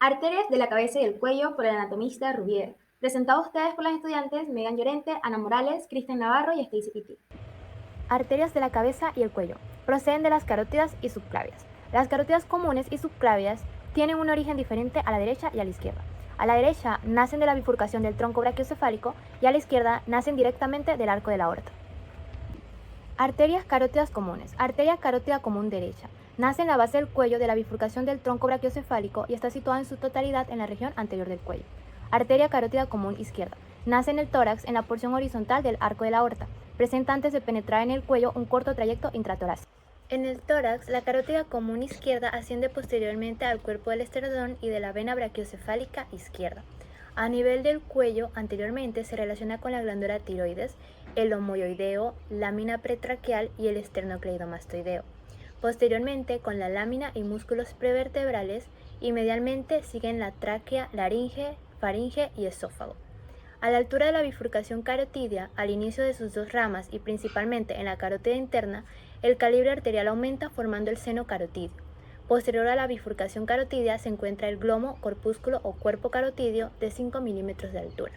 Arterias de la cabeza y el cuello por el anatomista Rubier. Presentado a ustedes por las estudiantes Megan Llorente, Ana Morales, Cristian Navarro y Stacy Pitti. Arterias de la cabeza y el cuello. Proceden de las carótidas y subclavias. Las carótidas comunes y subclavias tienen un origen diferente a la derecha y a la izquierda. A la derecha nacen de la bifurcación del tronco brachiocefálico y a la izquierda nacen directamente del arco de la aorta. Arterias carótidas comunes. Arteria carótida común derecha. Nace en la base del cuello de la bifurcación del tronco brachiocefálico y está situada en su totalidad en la región anterior del cuello. Arteria carótida común izquierda. Nace en el tórax en la porción horizontal del arco de la aorta. Presenta antes de penetrar en el cuello un corto trayecto intratorácico. En el tórax, la carótida común izquierda asciende posteriormente al cuerpo del esternón y de la vena brachiocefálica izquierda. A nivel del cuello, anteriormente se relaciona con la glándula tiroides, el homoioideo, lámina pretraqueal y el esternocleidomastoideo. Posteriormente, con la lámina y músculos prevertebrales, y medialmente siguen la tráquea, laringe, faringe y esófago. A la altura de la bifurcación carotidia, al inicio de sus dos ramas y principalmente en la carótida interna, el calibre arterial aumenta formando el seno carotidio. Posterior a la bifurcación carotidia se encuentra el glomo, corpúsculo o cuerpo carotidio de 5 milímetros de altura.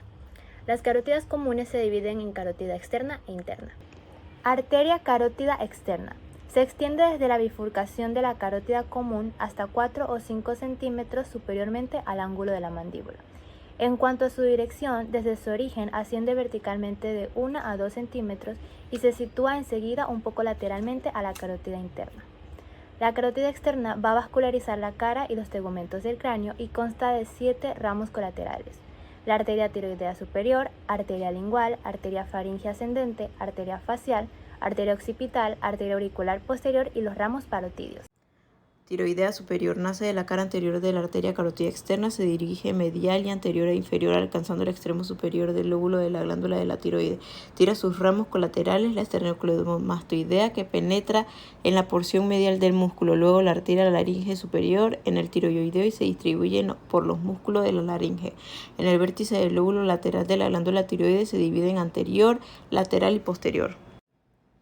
Las carótidas comunes se dividen en carótida externa e interna. Arteria carótida externa. Se extiende desde la bifurcación de la carótida común hasta 4 o 5 centímetros superiormente al ángulo de la mandíbula. En cuanto a su dirección, desde su origen asciende verticalmente de 1 a 2 centímetros y se sitúa enseguida un poco lateralmente a la carótida interna. La carótida externa va a vascularizar la cara y los tegumentos del cráneo y consta de 7 ramos colaterales: la arteria tiroidea superior, arteria lingual, arteria faringe ascendente, arteria facial, arteria occipital, arteria auricular posterior y los ramos parotidios. Tiroidea superior nace de la cara anterior de la arteria carótida externa, se dirige medial y anterior e inferior alcanzando el extremo superior del lóbulo de la glándula de la tiroides. Tira sus ramos colaterales, la esternocleidomastoidea, que penetra en la porción medial del músculo, luego la arteria laringe superior en el tiroideo y se distribuye por los músculos de la laringe. En el vértice del lóbulo lateral de la glándula tiroides se divide en anterior, lateral y posterior.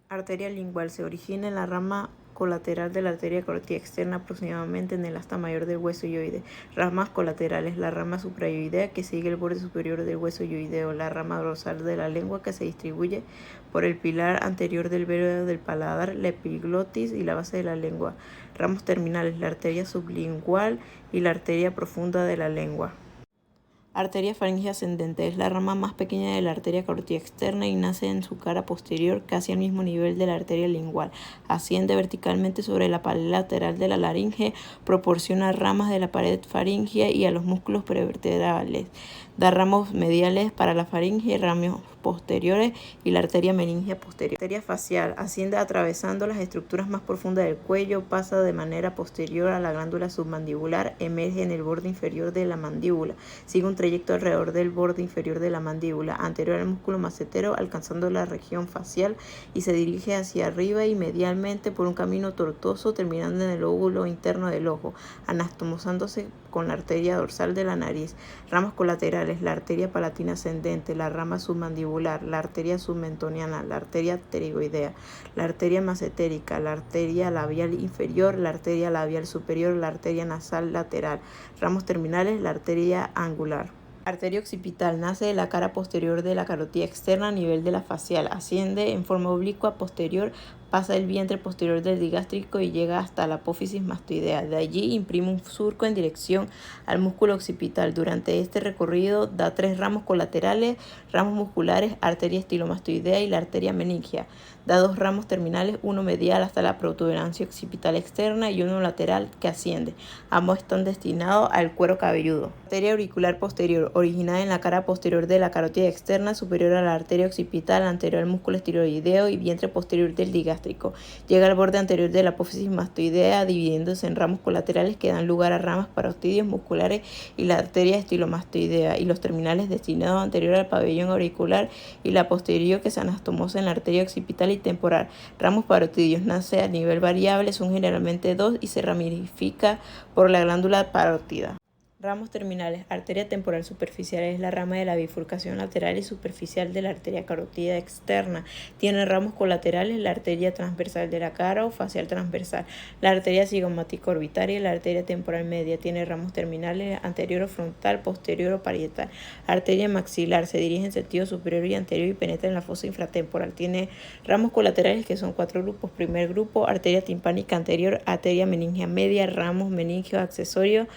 Arteria lingual se origina en la rama colateral de la arteria carótida externa, aproximadamente en el asta mayor del hueso ioide. Ramas colaterales: la rama suprayoidea, que sigue el borde superior del hueso ioideo; la rama dorsal de la lengua, que se distribuye por el pilar anterior del velo del paladar, la epiglotis y la base de la lengua. Ramos terminales: la arteria sublingual y la arteria profunda de la lengua. Arteria faringe ascendente es la rama más pequeña de la arteria carótida externa y nace en su cara posterior, casi al mismo nivel de la arteria lingual. Asciende verticalmente sobre la pared lateral de la laringe, proporciona ramas de la pared faríngea y a los músculos prevertebrales. Da ramos mediales para la faringe, ramos posteriores y la arteria meningia posterior. Arteria facial asciende atravesando las estructuras más profundas del cuello, pasa de manera posterior a la glándula submandibular, emerge en el borde inferior de la mandíbula, sigue un trayecto alrededor del borde inferior de la mandíbula, anterior al músculo macetero, alcanzando la región facial, y se dirige hacia arriba y medialmente por un camino tortuoso, terminando en el lóbulo interno del ojo, anastomosándose con la arteria dorsal de la nariz. Ramas colaterales: la arteria palatina ascendente, la rama submandibular, la arteria submentoniana, la arteria pterigoidea, la arteria macetérica, la arteria labial inferior, la arteria labial superior, la arteria nasal lateral. Ramos terminales: la arteria angular. Arteria occipital nace de la cara posterior de la carótida externa a nivel de la facial, asciende en forma oblicua posterior, pasa el vientre posterior del digástrico y llega hasta la apófisis mastoidea. De allí imprime un surco en dirección al músculo occipital. Durante este recorrido da 3 ramos colaterales, ramos musculares, arteria estilomastoidea y la arteria meningia. Da 2 ramos terminales, uno medial hasta la protuberancia occipital externa y uno lateral que asciende. Ambos están destinados al cuero cabelludo. Arteria auricular posterior, originada en la cara posterior de la carótida externa, superior a la arteria occipital, anterior al músculo estiloideo y vientre posterior del digástrico. Llega al borde anterior de la apófisis mastoidea, dividiéndose en ramos colaterales que dan lugar a ramas parotidios musculares y la arteria estilomastoidea, y los terminales destinados anterior al pabellón auricular y la posterior que se anastomosa en la arteria occipital y temporal. Ramos parotidios: nace a nivel variable, son generalmente 2 y se ramifica por la glándula parótida. Ramos terminales. Arteria temporal superficial es la rama de la bifurcación lateral y superficial de la arteria carótida externa. Tiene ramos colaterales la arteria transversal de la cara o facial transversal, la arteria cigomática orbitaria y la arteria temporal media. Tiene ramos terminales anterior o frontal, posterior o parietal. Arteria maxilar se dirige en sentido superior y anterior y penetra en la fosa infratemporal. Tiene ramos colaterales que son 4 grupos. Primer grupo, arteria timpánica anterior, arteria meningia media, ramos meningios accesorios.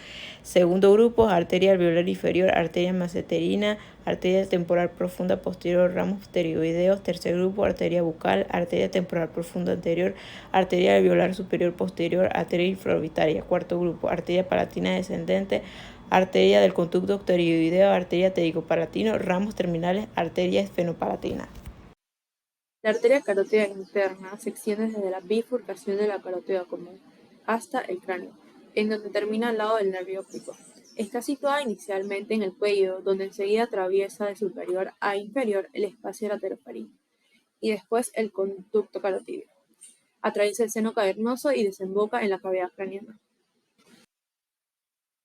Segundo grupo, arteria alveolar inferior, arteria maceterina, arteria temporal profunda posterior, ramos pterygoideos. Tercer grupo, arteria bucal, arteria temporal profunda anterior, arteria alveolar superior posterior, arteria infraorbitaria. Cuarto grupo, arteria palatina descendente, arteria del conducto pterygoideo, arteria pterigopalatino, ramos terminales, arteria esfenopalatina. La arteria carótida interna se extiende desde la bifurcación de la carótida común hasta el cráneo, en donde termina al lado del nervio óptico. Está situada inicialmente en el cuello, donde enseguida atraviesa de superior a inferior el espacio laterofaríngeo y después el conducto carotídeo. Atraviesa el seno cavernoso y desemboca en la cavidad craneana.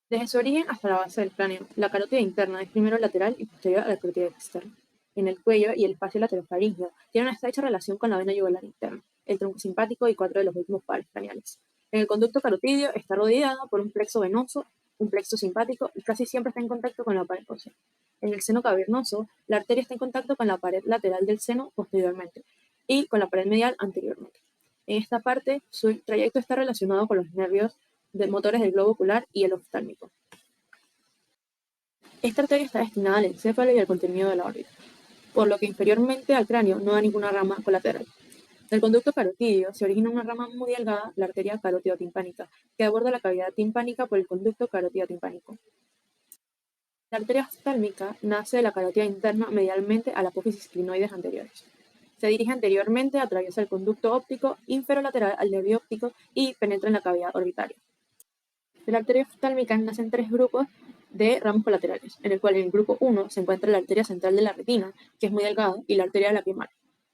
Desde su origen hasta la base del cráneo, la carótida interna es primero lateral y posterior a la carótida externa. En el cuello y el espacio laterofaríngeo tiene una estrecha relación con la vena yugular interna, el tronco simpático y 4 de los últimos pares craneales. En el conducto carotídeo está rodeado por un plexo venoso, un plexo simpático y casi siempre está en contacto con la pared ósea. En el seno cavernoso, la arteria está en contacto con la pared lateral del seno posteriormente y con la pared medial anteriormente. En esta parte, su trayecto está relacionado con los nervios motores del globo ocular y el oftálmico. Esta arteria está destinada al encéfalo y al contenido de la órbita, por lo que inferiormente al cráneo no da ninguna rama colateral. Del conducto carotídeo se origina una rama muy delgada, la arteria carótido-timpánica, que aborda la cavidad timpánica por el conducto carótido-timpánico. La arteria oftálmica nace de la carótida interna medialmente a la apófisis clinoides anteriores. Se dirige anteriormente, atraviesa el conducto óptico inferolateral al nervio óptico y penetra en la cavidad orbitaria. De la arteria oftálmica nacen 3 grupos de ramos colaterales, en el cual en el grupo 1 se encuentra la arteria central de la retina, que es muy delgada, y la arteria lacrimal.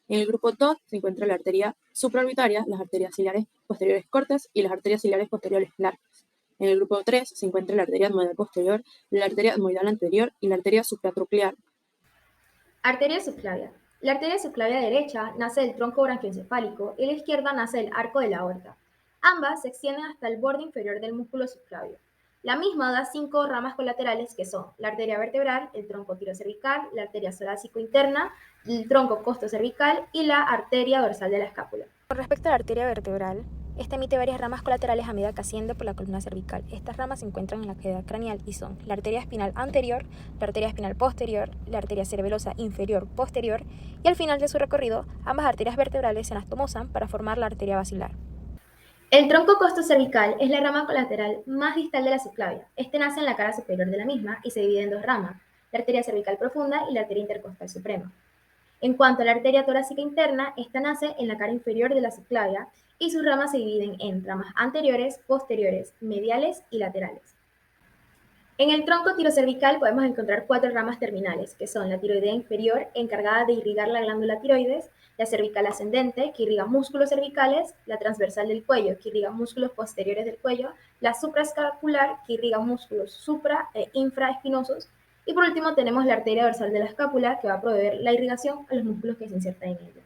En el grupo 2 se encuentra la arteria supraorbitaria, las arterias ciliares posteriores cortas y las arterias ciliares posteriores largas. En el grupo 3 se encuentra la arteria etmoidal posterior, la arteria etmoidal anterior y la arteria supratronclear. Arteria subclavia. La arteria subclavia derecha nace del tronco branquioencefálico y la izquierda nace del arco de la aorta. Ambas se extienden hasta el borde inferior del músculo subclavio. La misma da 5 ramas colaterales que son la arteria vertebral, el tronco tirocervical, la arteria torácico-interna, el tronco costocervical y la arteria dorsal de la escápula. Con respecto a la arteria vertebral, esta emite varias ramas colaterales a medida que asciende por la columna cervical. Estas ramas se encuentran en la cavidad craneal y son la arteria espinal anterior, la arteria espinal posterior, la arteria cerebelosa inferior posterior y al final de su recorrido, ambas arterias vertebrales se anastomosan para formar la arteria basilar. El tronco costocervical es la rama colateral más distal de la subclavia. Este nace en la cara superior de la misma y se divide en 2 ramas, la arteria cervical profunda y la arteria intercostal suprema. En cuanto a la arteria torácica interna, esta nace en la cara inferior de la subclavia y sus ramas se dividen en ramas anteriores, posteriores, mediales y laterales. En el tronco tirocervical podemos encontrar 4 ramas terminales, que son la tiroidea inferior, encargada de irrigar la glándula tiroides, la cervical ascendente, que irriga músculos cervicales, la transversal del cuello, que irriga músculos posteriores del cuello, la supraescapular, que irriga músculos supra e infraespinosos, y por último tenemos la arteria dorsal de la escápula, que va a proveer la irrigación a los músculos que se insertan en ella.